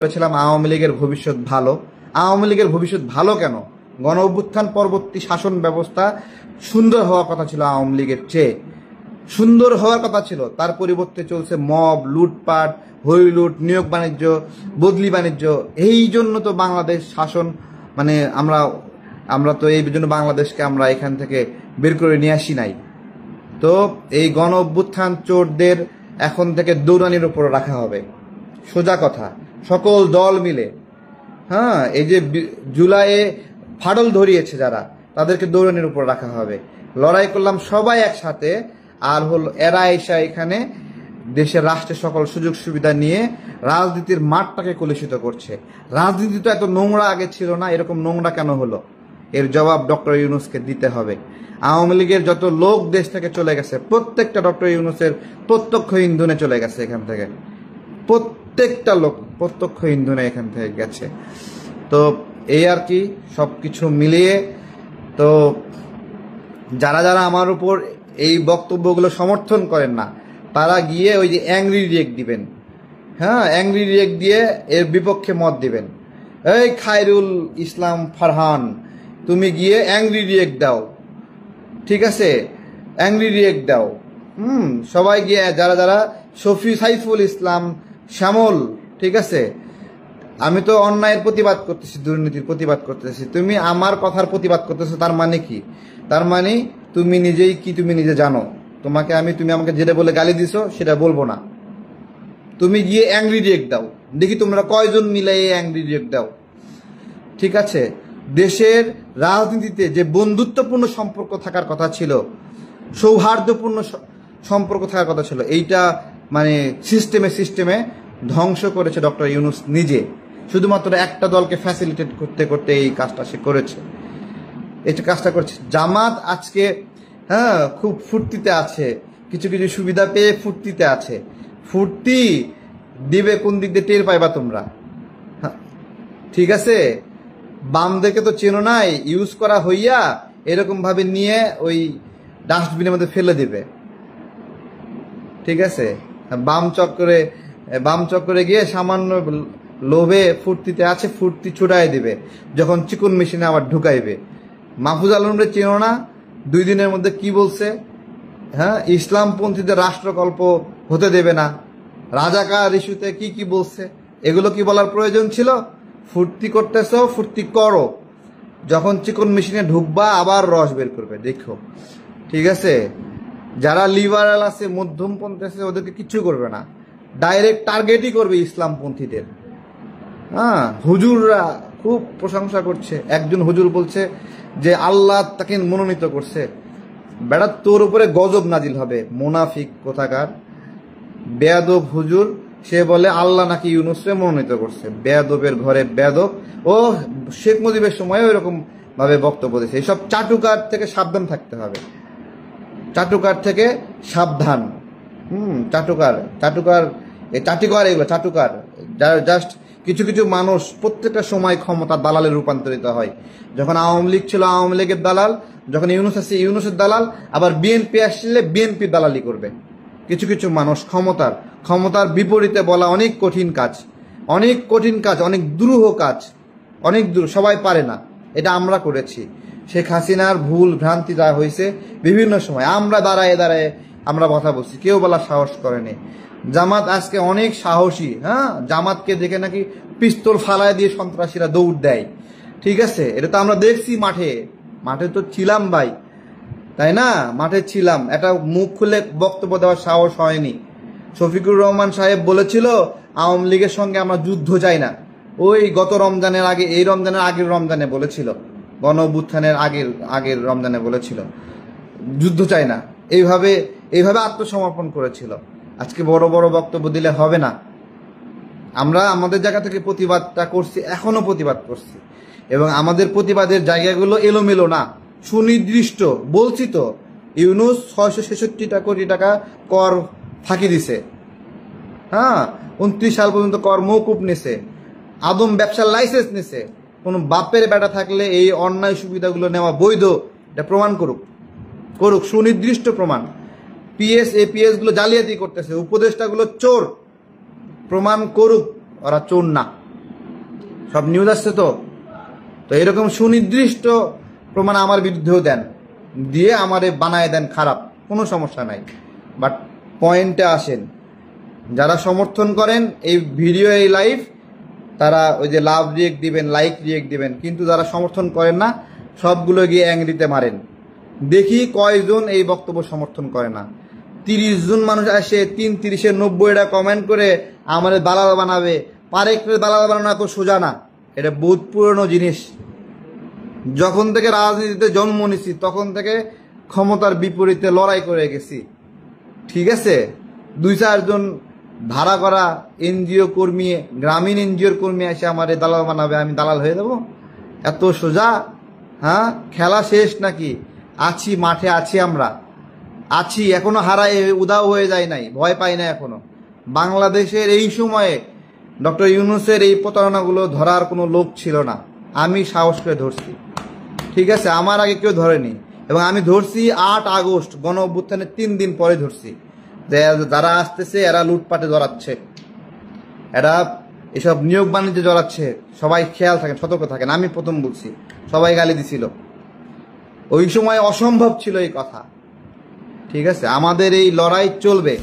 বলেছিলাম আওয়ামী লীগের ভবিষ্যৎ ভালো। আওয়ামী লীগের ভবিষ্যৎ ভালো কেন? গণ অভ্যুত্থান পরবর্তী শাসন ব্যবস্থা সুন্দর হওয়ার কথা ছিল, আওয়ামী লীগের চেয়ে সুন্দর হওয়ার কথা ছিল। তার পরিবর্তে চলছে মব, লুটপাট, হইলুট, নিয়োগ বাণিজ্য, বদলি বাণিজ্য। এই জন্য তো বাংলাদেশ শাসন মানে আমরা তো এই জন্য বাংলাদেশকে আমরা এখান থেকে বের করে নিয়ে আসি নাই। তো এই গণ অভ্যুত্থান চোরদের এখন থেকে দৌড়ানির উপর রাখা হবে। সোজা কথা, সকল দল মিলে, হ্যাঁ, এই যে জুলাইয়ে ফাটল ধরিয়েছে যারা, তাদেরকে দৌড়ানির উপর রাখা হবে। লড়াই করলাম সবাই একসাথে। আর এরা এসা এখানে দেশের রাষ্ট্রের সকল সুযোগ সুবিধা নিয়ে রাজনীতির মাঠটাকে কলুষিত করছে। রাজনীতি তো এত নোংরা আগে ছিল না, এরকম নোংরা কেন হলো? এর জবাব ডক্টর ইউনূসকে দিতে হবে। আওয়ামী লীগের যত লোক দেশ থেকে চলে গেছে, প্রত্যেকটা ডক্টর ইউনূসের প্রত্যক্ষ ইন্ধনে চলে গেছে এখান থেকে। প্রত্যেকটা লোক প্রত্যক্ষ ইন্ধনে এখান থেকে গেছে। তো এই আর কি, সব কিছু মিলিয়ে তো যারা যারা আমার উপর এই বক্তব্যগুলো সমর্থন করেন না, তারা গিয়ে ওই যে অ্যাংরি রিয়েক্ট দিবেন। হ্যাঁ, অ্যাংরি রিয়েক্ট দিয়ে এর বিপক্ষে মত দিবেন। এই খায়রুল ইসলাম ফারহান, তুমি গিয়ে অ্যাংরি রিয়েক্ট দাও, ঠিক আছে? অ্যাংরি রিয়েক্ট দাও। সবাই গিয়ে যারা যারা সাইফুল ইসলাম, শ্যামল, ঠিক আছে? আমি তো অন্যায়ের প্রতিবাদ করতেছি, দুর্নীতির প্রতিবাদ করতেছি, তুমি আমার কথার প্রতিবাদ করতেছো। তার মানে কি? তার মানে তুমি নিজেই কি, তুমি নিজে জানো। তুমি আমাকে যেটা বলে গালি দিছো সেটা বলবো না। তুমি গিয়ে অ্যাংরি রিয়েক্ট দাও, দেখি তোমরা কয়জন মিলে এই অ্যাংরি রিয়েক্ট দাও, ঠিক আছে? দেশের রাজনীতিতে যে বন্ধুত্বপূর্ণ সম্পর্ক থাকার কথা ছিল, সৌহার্দ্যপূর্ণ সম্পর্ক থাকার কথা ছিল, এইটা মানে সিস্টেমে ধ্বংস করেছে ডক্টর ইউনূস নিজে। শুধুমাত্র একটা দলকে ফ্যাসিলিটেট করতে করতে এই কাজটা সে করেছে, এটা কাজটা করেছে। জামাত আজকে খুব ফুর্তিতে আছে, কিছু কিছু সুবিধা পেয়ে ফুর্তিতে আছে। ফুর্তি দিবে কোন দিক দিয়ে টের পাইবা তোমরা, ঠিক আছে? বামদেরকে তো চেনো নাই, ইউজ করা হইয়া এরকম ভাবে নিয়ে ওই ডাস্টবিনের মধ্যে ফেলে দিবে, ঠিক আছে? বাম চক্করে গিয়ে সামান্য লোভে ফুর্তিতে আছে, ফুর্তি ছুটাই দিবে, যখন চিকন মেশিনে আবার ঢুকাইবে। মাহফুজ আলমরে চেনো না, 2 দিনের মধ্যে কি বলছে? ইসলামপন্থীদের রাষ্ট্রকল্প হতে দেবে না, রাজাকার ইস্যুতে কি কি বলছে। এগুলো কি বলার প্রয়োজন ছিল? ফুর্তি করতেছো, ফুর্তি করো, যখন চিকন মেশিনে ঢুকবা আবার রস বের করবে, দেখো, ঠিক আছে? যারা লিবারাল আছে, মধ্যমপন্থী আছে, ওদেরকে কিচ্ছু করবে না, ডাইরেক্ট টার্গেটই করবে ইসলামপন্থীদের। হুজুররা খুব প্রশংসা করছে। একজন হুজুর বলছে যে আল্লাহ তাকে মনোনীত করছে। বেটা, তোর উপরে গজব নাজিল হবে, মুনাফিক কোথাকার বেয়াদব হুজুর। সে বলে আল্লাহ নাকি ইউনূসকে মনোনীত করছে। বেয়াদবের ঘরে বেয়াদব। ও শেখ মুজিবের সময়ও এরকম ভাবে বক্তব্য দিয়েছে। এইসব চাটুকার থেকে সাবধান থাকতে হবে, চাটুকার থেকে সাবধান। চাটুকার যারা জাস্ট কিছু কিছু মানুষ প্রত্যেকটা সময় ক্ষমতা দালালে রূপান্তরিত হয়। যখন আওয়ামী লীগ ছিল আওয়ামী লীগের দালাল, যখন ইউনূস আসছে ইউনূসের দালাল, আবার বিএনপি আসলে বিএনপি দালালি করবে। কিছু কিছু মানুষ ক্ষমতার বিপরীতে বলা অনেক কঠিন কাজ, অনেক দুরূহ কাজ, অনেক দূর, সবাই পারে না। এটা আমরা করেছি। শেখ হাসিনার ভুল ভ্রান্তি যা হয়েছে বিভিন্ন সময় আমরা দাঁড়ায় আমরা কথা বলছি, কেউ বলার সাহস করেনি। জামাত আজকে অনেক সাহসী। জামাতকে দেখে নাকি পিস্তল ফালায় দিয়ে সন্ত্রাসীরা দৌড় দেয়, ঠিক আছে? এটা তো আমরা দেখছি, মাঠে তো ছিলাম ভাই, তাই না? মাঠে ছিলাম, এটা মুখ খুলে বক্তব্য দেওয়ার সাহস হয়নি। শফিকুর রহমান সাহেব বলেছিল আওয়ামী লীগের সঙ্গে আমরা যুদ্ধ চাই না। ওই গত রমজানের আগে, এই রমজানের আগের রমজানে বলেছিল, গণ অভ্যুত্থানের আগের রমজানে বলেছিল যুদ্ধ চাই না। এইভাবে আত্মসমর্পণ করেছিল। আজকে বড় বড় বক্তব্য দিলে হবে না। আমরা আমাদের জায়গা থেকে প্রতিবাদটা করছি, এখনো প্রতিবাদ করছি, এবং আমাদের প্রতিবাদের জায়গাগুলো এলোমেলো না, সুনির্দিষ্ট। বলছি তো, ইউনূস 666 কোটি টাকা কর ফাঁকি দিছে। 29 সাল পর্যন্ত কর মৌকুফ নিছে, আদম ব্যবসার লাইসেন্স নিছে। কোন বাপের বেটা থাকলে এই অন্যায় সুবিধাগুলো নেওয়া বৈধ, এটা প্রমাণ করুক, সুনির্দিষ্ট প্রমাণ। এপিএস গুলো জালিয়াতি করতেছে, উপদেষ্টাগুলো চোর, প্রমাণ করুক ওরা চোর না। সব নিউজ আসছে তো। তো এরকম সুনির্দিষ্ট প্রমাণ আমার বিরুদ্ধেও দেন, দিয়ে আমারে বানায় দেন খারাপ, কোনো সমস্যা নাই। বাট পয়েন্টে আসেন, যারা সমর্থন করেন এই ভিডিও এই লাইভ, তারা ওই যে লাভ রিয়েক্ট দিবেন, লাইক রিয়েক্ট দিবেন, কিন্তু যারা সমর্থন করেন না সবগুলো গিয়ে অ্যাংরিতে মারেন। দেখি কয়জন এই বক্তব্য সমর্থন করে না। 30 জন মানুষ আসে 3-30-90টা কমেন্ট করে আমাদের দালাল বানাবে। পারেকরে দালাল বানানো এত সোজা না, এটা বহুত পুরনো জিনিস। যখন থেকে রাজনীতিতে জন্ম নিছি তখন থেকে ক্ষমতার বিপরীতে লড়াই করে গেছি, ঠিক আছে? 2-4 জন ভাড়া করা এনজিও কর্মী, গ্রামীণ এনজিওর কর্মী এসে আমার দালাল বানাবে, আমি দালাল হয়ে দেবো? এত সোজা? হ্যাঁ, খেলা শেষ নাকি? আছি, মাঠে আছি, আমরা আছি এখনো, হারায় উদাও হয়ে যায় নাই, ভয় পাই না এখনো। বাংলাদেশের এই সময়ে ডক্টর ইউনূসের এই প্রতারণাগুলো ধরার কোনো লোক ছিল না, আমি সাহস করে ধরছি, ঠিক আছে? আমার আগে কেউ ধরেনি, এবং আমি ধরছি 8 আগস্ট গণ অভ্যুত্থানের 3 দিন পরে ধরছি যে যারা আসতেছে এরা লুটপাটে জড়াচ্ছে, এরা এসব নিয়োগ বাণিজ্যে জড়াচ্ছে। সবাই খেয়াল থাকেন, সতর্ক থাকেন। আমি প্রথম বলছি, সবাই গালি দিছিল, ওই সময় অসম্ভব ছিল এই কথা, ঠিক আছে? আমাদের এই লড়াই চলবে।